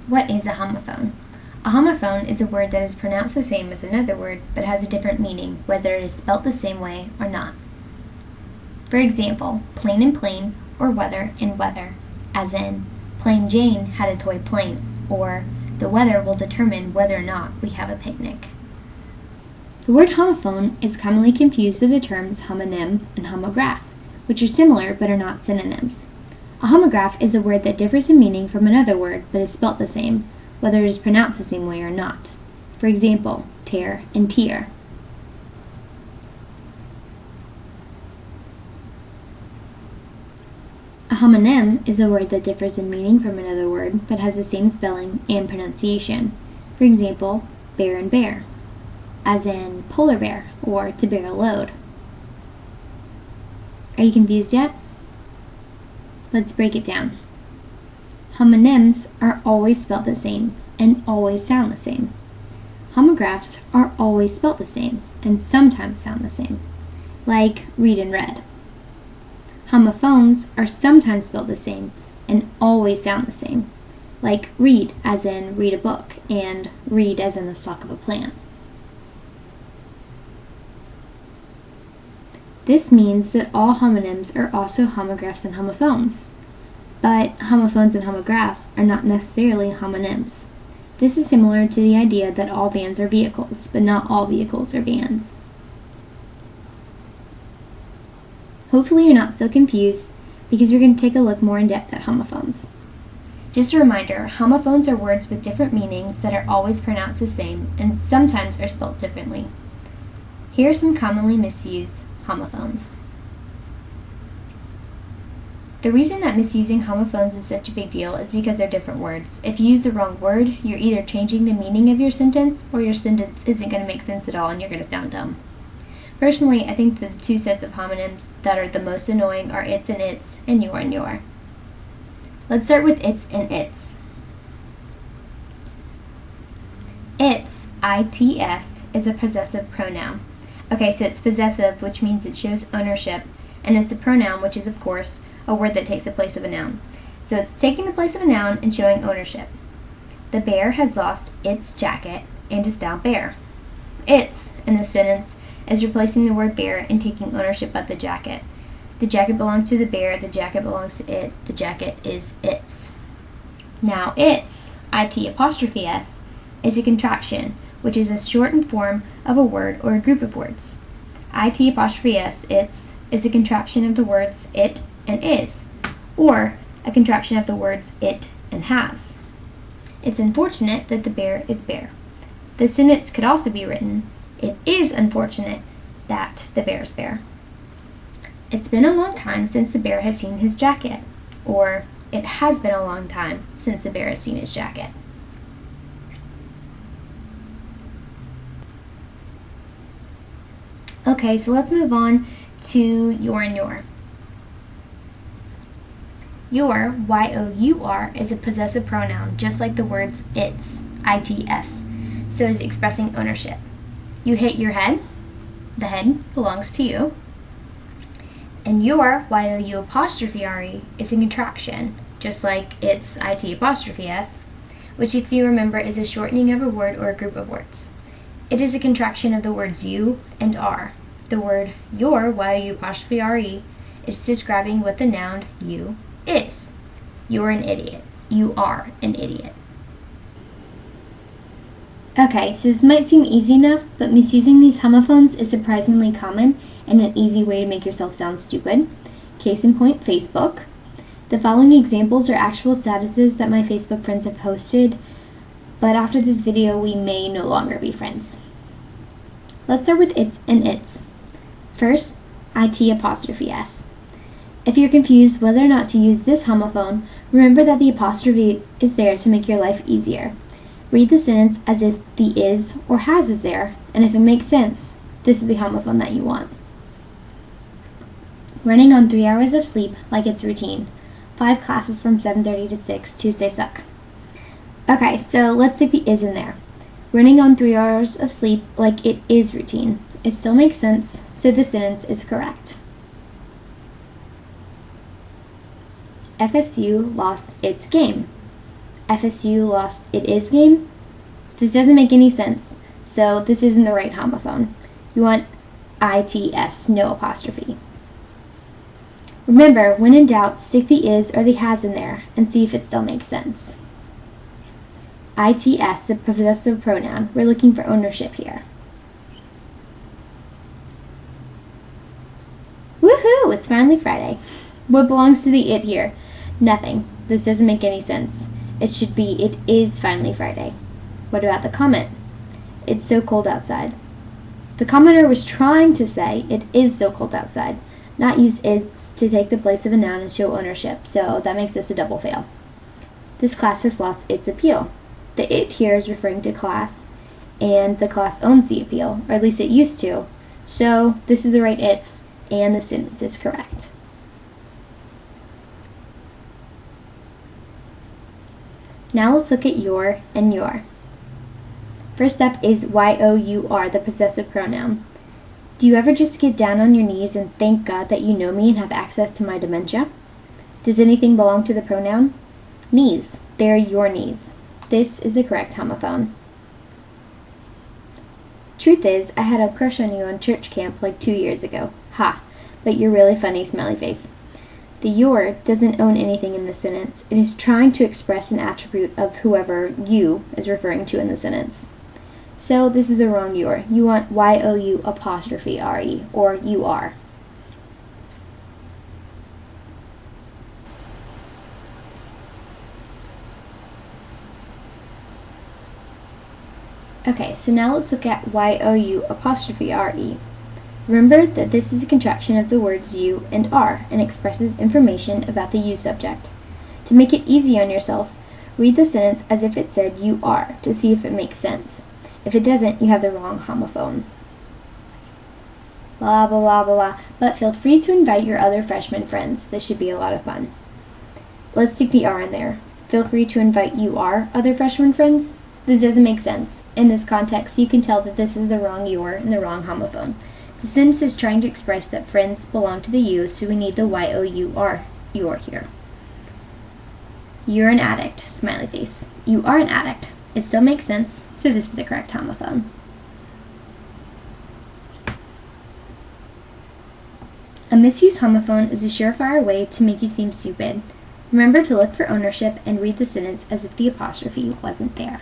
What is a homophone? A homophone is a word that is pronounced the same as another word but has a different meaning, whether it is spelt the same way or not. For example, plain and plain, or weather and weather, as in, Plain Jane had a toy plane, or the weather will determine whether or not we have a picnic. The word homophone is commonly confused with the terms homonym and homograph, which are similar but are not synonyms. A homograph is a word that differs in meaning from another word but is spelt the same, whether it is pronounced the same way or not. For example, tear and tear. A homonym is a word that differs in meaning from another word but has the same spelling and pronunciation. For example, bear and bear, as in polar bear or to bear a load. Are you confused yet? Let's break it down. Homonyms are always spelled the same and always sound the same. Homographs are always spelled the same and sometimes sound the same, like read and read. Homophones are sometimes spelled the same and always sound the same, like read as in read a book and read as in the stalk of a plant. This means that all homonyms are also homographs and homophones, but homophones and homographs are not necessarily homonyms. This is similar to the idea that all vans are vehicles, but not all vehicles are vans. Hopefully you're not so confused because you're going to take a look more in depth at homophones. Just a reminder, homophones are words with different meanings that are always pronounced the same and sometimes are spelled differently. Here are some commonly misused homophones. The reason that misusing homophones is such a big deal is because they're different words. If you use the wrong word, you're either changing the meaning of your sentence or your sentence isn't going to make sense at all and you're going to sound dumb. Personally, I think the two sets of homonyms that are the most annoying are its and your and your. Let's start with its and its. Its, I-T-S, is a possessive pronoun. Okay, so it's possessive, which means it shows ownership, and it's a pronoun, which is, of course, a word that takes the place of a noun. So it's taking the place of a noun and showing ownership. The bear has lost its jacket and is now bare. Its, in the sentence, is replacing the word bear and taking ownership of the jacket. The jacket belongs to the bear, the jacket belongs to it, the jacket is its. Now its, it''s, is a contraction, which is a shortened form of a word or a group of words. It''s, its, is a contraction of the words it and is, or a contraction of the words it and has. It's unfortunate that the bear is bare. The sentence could also be written, it is unfortunate that the bear is bare. It's been a long time since the bear has seen his jacket, or it has been a long time since the bear has seen his jacket. Okay, so let's move on to your and your. Your, Y-O-U-R, is a possessive pronoun, just like the words its, I-T-S, so it is expressing ownership. You hit your head, the head belongs to you, and your, Y-O-U''re, is a contraction, just like its, I-T''s, which if you remember is a shortening of a word or a group of words. It is a contraction of the words you and are. The word your, Y-O-U''re, is describing what the noun you is. You're an idiot. You are an idiot. Okay, so this might seem easy enough, but misusing these homophones is surprisingly common and an easy way to make yourself sound stupid. Case in point, Facebook. The following examples are actual statuses that my Facebook friends have posted, but after this video we may no longer be friends. Let's start with its and its. First, it''s. If you're confused whether or not to use this homophone, remember that the apostrophe is there to make your life easier. Read the sentence as if the is or has is there, and if it makes sense, this is the homophone that you want. Running on 3 hours of sleep like it's routine. 5 classes from 7:30 to 6, Tuesday suck. Okay, so let's stick the is in there. Running on 3 hours of sleep like it is routine. It still makes sense, so the sentence is correct. FSU lost its game. FSU lost it is game? This doesn't make any sense, so this isn't the right homophone. You want ITS, no apostrophe. Remember, when in doubt, stick the is or the has in there and see if it still makes sense. ITS, the possessive pronoun. We're looking for ownership here. Woohoo! It's finally Friday. What belongs to the it here? Nothing. This doesn't make any sense. It should be it is finally Friday. What about the comment? It's so cold outside. The commenter was trying to say it is so cold outside, not use it's to take the place of a noun and show ownership, so that makes this a double fail. This class has lost its appeal. The it here is referring to class, and the class owns the appeal, or at least it used to, so this is the right it's, and the sentence is correct. Now let's look at your and your. First up is YOUR, the possessive pronoun. Do you ever just get down on your knees and thank God that you know me and have access to my dementia? Does anything belong to the pronoun? Knees. They are your knees. This is the correct homophone. Truth is, I had a crush on you on church camp like 2 years ago. Ha, but you're really funny, smiley face. The your doesn't own anything in the sentence. It is trying to express an attribute of whoever you is referring to in the sentence. So this is the wrong your. You want YOU apostrophe RE, or you are. Okay, so now let's look at YOU apostrophe RE. Remember that this is a contraction of the words you and are and expresses information about the you subject. To make it easy on yourself, read the sentence as if it said you are to see if it makes sense. If it doesn't, you have the wrong homophone. Blah, blah, blah, blah, blah, but feel free to invite your other freshman friends. This should be a lot of fun. Let's stick the R in there. Feel free to invite you are other freshman friends. This doesn't make sense. In this context, you can tell that this is the wrong your and the wrong homophone. The sentence is trying to express that friends belong to the you, so we need the YOUR, your here. You're an addict, smiley face. You are an addict. It still makes sense, so this is the correct homophone. A misused homophone is a surefire way to make you seem stupid. Remember to look for ownership and read the sentence as if the apostrophe wasn't there.